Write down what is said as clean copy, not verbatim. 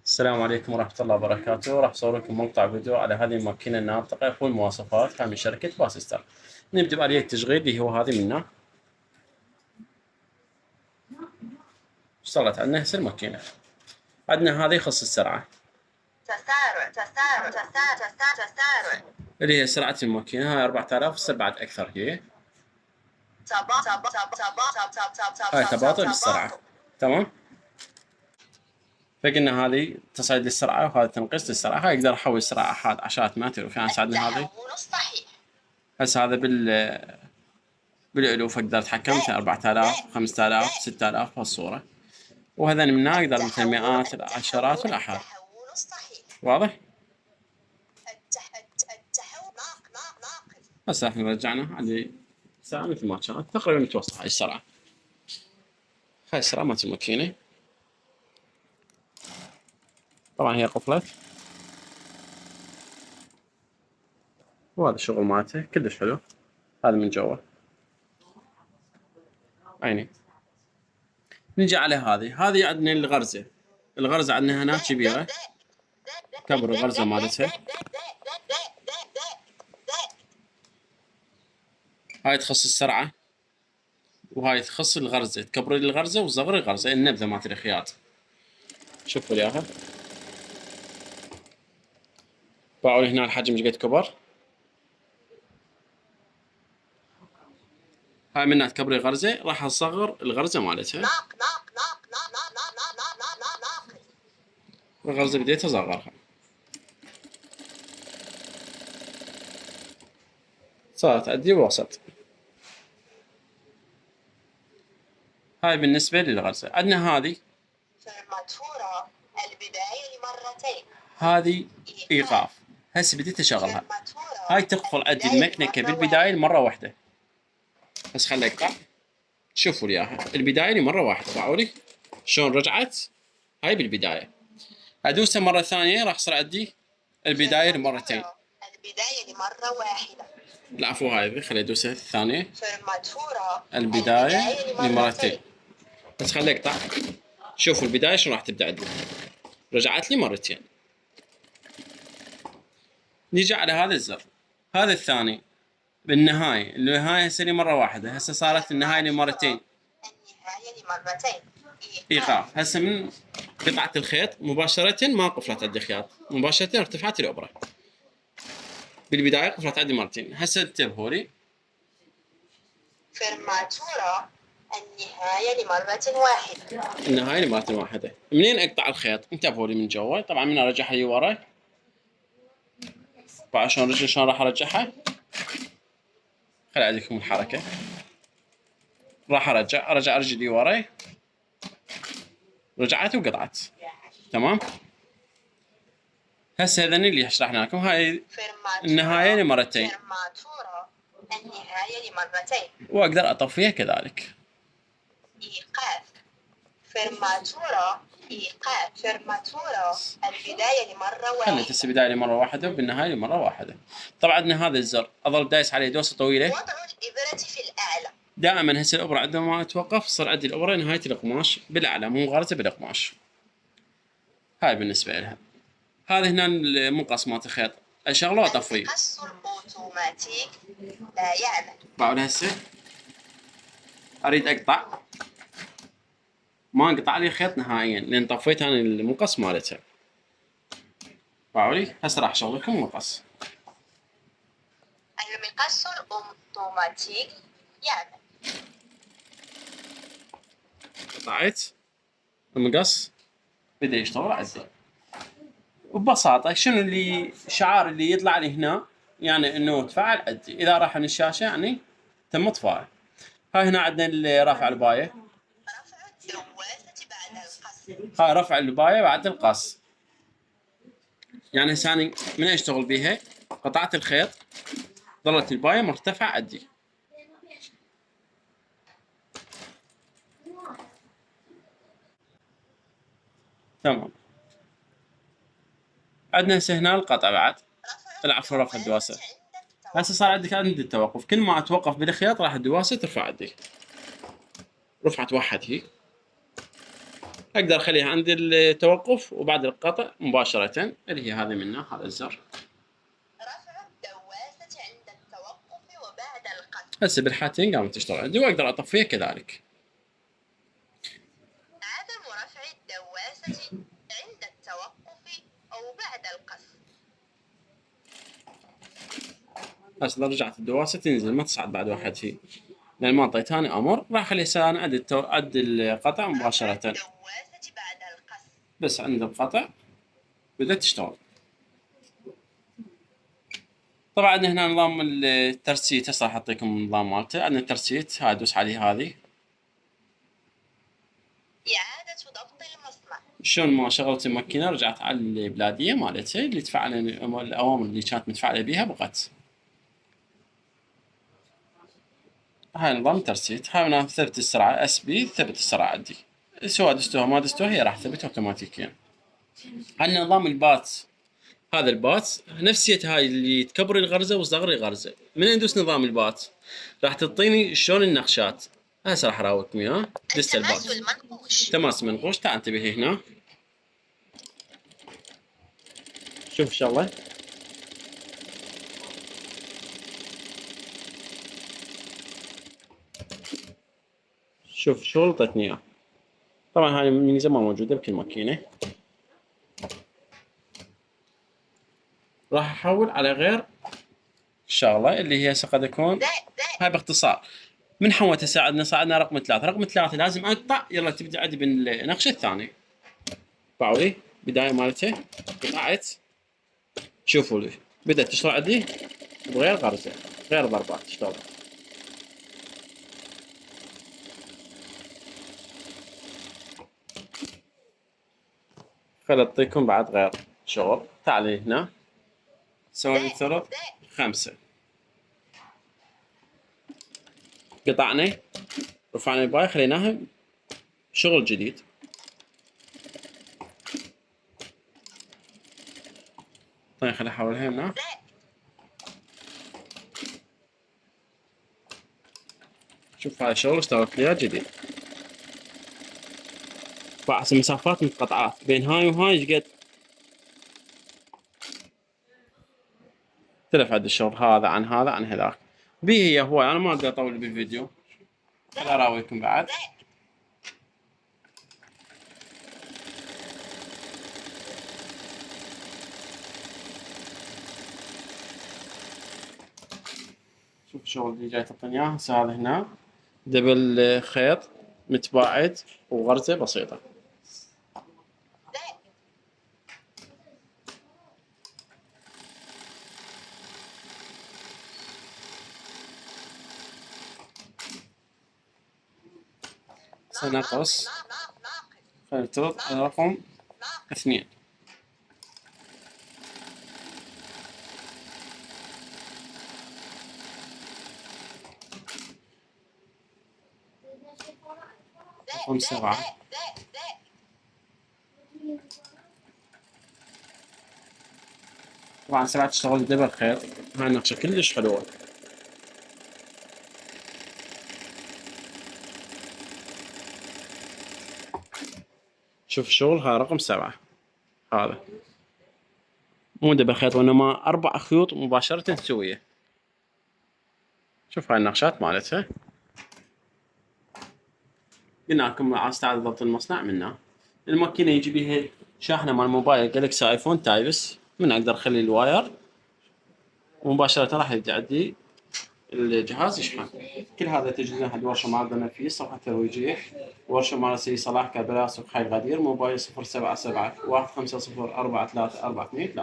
السلام عليكم ورحمة الله وبركاته. راح أصور لكم مقطع فيديو على هذه الماكينة الناطقة والمواصفات من شركة باسستر. نبدأ بآلية التشغيل اللي هو هذه منها. اشتغلت عندنا هسه الماكينة. عندنا هذه يخص السرعة. تسارع اللي هي سرعة الماكينة، هاي 4000 هسه بعد أكثر هي. هاي تباطؤ للسرعة. تمام. فقلنا هذه تصعيد للسرعة وهذا تنقيص للسرعة. هاي يقدر أحول السرعة أحد عشرات ما تروح. يعني عندنا هذه هسه هذا بالألوف أقدر أتحكم مثل 4000 5000 6000 بهالصورة، وهذا منها أقدر مثل مئات العشرات والآحاد. واضح؟ هسه احنا رجعنا على الساعة مثل ما كانت تقريبا متوسطة. هاي السرعة، هاي السرعة مالت الماكينة. طبعا هي قفلت، وهذا الشغل مالته كلش حلو. هذا من جوا عيني. نجي على هذه عندنا الغرزة عندنا هناك كبيرة. كبر الغرزة مالتها. هاي تخص السرعة، وهاي تخص الغرزة. تكبري الغرزة وتصغري الغرزة، النبذة مالت الخياط. شوفوا وياها. باعوا لي هنا الحجم ايش قد كبر. هاي منها تكبري الغرزة، راح اصغر الغرزة مالتها. الغرزة بديت اصغرها، صارت عندي وسط. هاي بالنسبة للغرزة. عندنا هذه البداية لمرتين، هذه إيقاف. هسه بديت أشغلها. هاي تقفل عندي المكنكة بالبداية لمرة واحدة. بس خلي أقطع. شوفوا وياها البداية لمرة واحدة. باعوا لي شلون رجعت. هاي بالبداية. أدوسها مرة ثانية راح يصير عندي البداية لمرتين. البداية لمرة واحدة. العفو، هاي خلي أدوسها الثانية. البداية لمرتين. بس خلي أقطع. شوفوا البداية شلون راح تبدأ عندي. رجعت لي مرتين. نيجي على هذا الزر، هذا الثاني بالنهاية. النهاية هسه لي مرة واحدة. هسه صارت النهاية لي مرتين. النهاية لمرتين إيقاف. هسه من قطعة الخيط مباشرة ما قفلت عندي خياط، مباشرة ارتفعت الإبرة. بالبداية قفلت عندي مرتين. هسه انتبهوا لي. فرماتورة النهاية لمرة واحدة. النهاية لمرة واحدة. منين أقطع الخيط؟ انتبهوا لي من جوا. طبعا من أرجعها لي ورا. بعد شلون راح أرجعها؟ خلي أعطيكم الحركة. راح أرجع رجلي ورا. رجعت وقطعت. تمام. هسه هذني اللي شرحنا لكم. هاي النهاية لمرتين. النهاية لمرتين. وأقدر أطفيها كذلك. إيقاف. فرماتورة إيقاف. فرماتورة البداية لمرة واحدة. خليت هسه البداية لمرة واحدة وبالنهاية لمرة واحدة. طبعا عندنا هذا الزر أظل دايس عليه دوسة طويلة. وضع الإبرة في الأعلى. دائما هسه الإبرة عندما توقف صار عندي الإبرة نهاية القماش بالأعلى، مو غارزة بالقماش. هاي بالنسبة لها. هذا هنا المقص مالت الخيط. أشغله وأطفيه. المقص الأوتوماتيك لا يعمل. باعوا هسه أريد أقطع، ما انقطع لي الخيط نهائيا لأن طفيت أنا المقص مالتها. باعوا لي. هسه راح أشغل لكم المقص. المقص الأوتوماتيك يعمل. قطعت المقص بدأ يشتغل عندي. وببساطة شنو اللي شعار اللي يطلع لي هنا، يعني انه تفعل عندي. اذا راح من الشاشة يعني تم اطفائه. هاي هنا عندنا اللي رفع الباية. هاي رفع الباية بعد القص. يعني ثاني من اشتغل بيها قطعت الخيط ظلت الباية مرتفعة عندي. تمام. عندنا هسه هنا القطع بعد. العفو، رفع الدواسة. هسه صار عندك عند التوقف. كل ما اتوقف بالخياط راح الدواسة ترفع عندي. رفعت واحد هي. اقدر اخليها عند التوقف وبعد القطع مباشرة، اللي هي هذه منها، هذا الزر. رفع الدواسة عند التوقف وبعد القطع. هسه بالحالتين قامت تشتغل عندي، واقدر اطفيها كذلك. عدم رفع الدواسة عند التوقف او بعد القص. هسه اذا رجعت الدواسة تنزل ما تصعد بعد واحد شيء، لان ما اعطيتاني امر. راح اخليها ساعة عند القطع مباشرة. بس عند القطع بدأت تشتغل. طبعا هنا نظام الترسيت، هسه راح اعطيكم النظام مالته. عندنا الترسيت، هاي ادوس عليه هذه. إعادة ضبط المصنع. شلون ما شغلت الماكينة رجعت على البلادية مالتها اللي تفعل الأوامر اللي كانت متفعلة بيها بغت. هاي نظام الترسيت، هاي من ثبت السرعة اس بي، ثبت السرعة عندي، سواء دستوها ما دستوها هي راح تثبت اوتوماتيكيا. عندنا نظام البات، هذا البات نفسية هاي اللي تكبر الغرزة وتصغر الغرزة. من ندوس نظام البات راح تعطيني شلون النقشات. هسه راح اراويكم اياه. دست البات، تماس منقوش. تعال انتبه هنا، شوف شغله. شوف شو غلطتني اياه. طبعا هاي الميزة ما موجودة بكل ماكينة. راح احول على غير الشغلة اللي هي قد يكون. هاي باختصار من حوت تساعدنا، صعدنا رقم 3. رقم 3 لازم اقطع. يلا تبدا عندي بالنقش الثاني. باعوا بداية مالته، قطعت. شوفوا لي بدأت تشتغل عندي بغير غرزة، غير ضربات تشتغل. خل اعطيكم بعد غير شغل. تعالي هنا سوي ثلث 5. قطعنا، رفعنا الباي، خليناها شغل جديد. طيب خليني احولها هنا. شوف هاي الشغل اشتغلت ليها جديد. بعد مسافات متقطعات بين هاي وهاي ايش قد اختلف عند الشغل هذا عن هذا عن هذاك. بي هي هواي. انا ما اقدر اطول بالفيديو، خل اراويكم بعد. شوف الشغل اللي جاي تعطيني اياه. هسه هذا هنا دبل خيط متباعد وغرزة بسيطة. سنقص فلتر رقم 2. رقم 7. طبعا 7 تشتغل دبل خيط. هاي النقشة كلش حلوة. شوف الشغل. هاي رقم 7. هذا مو دبل خيط وإنما 4 خيوط مباشرة سوية. شوف هاي النقشات مالتها. قلنا لكم عايز تعال ضبط المصنع منه. الماكينة يجي بيها شاحنة مال موبايل جالكسي ايفون تايبس. من اقدر اخلي الواير ومباشرة راح يبدأ عندي الجهاز يشحن. كل هذا تجهيزات حق ورشة مالتنا في صفحة ترويجية. ورشة مال سي صلاح كربلاء سوق حي غدير. موبايل 077 150 43 42.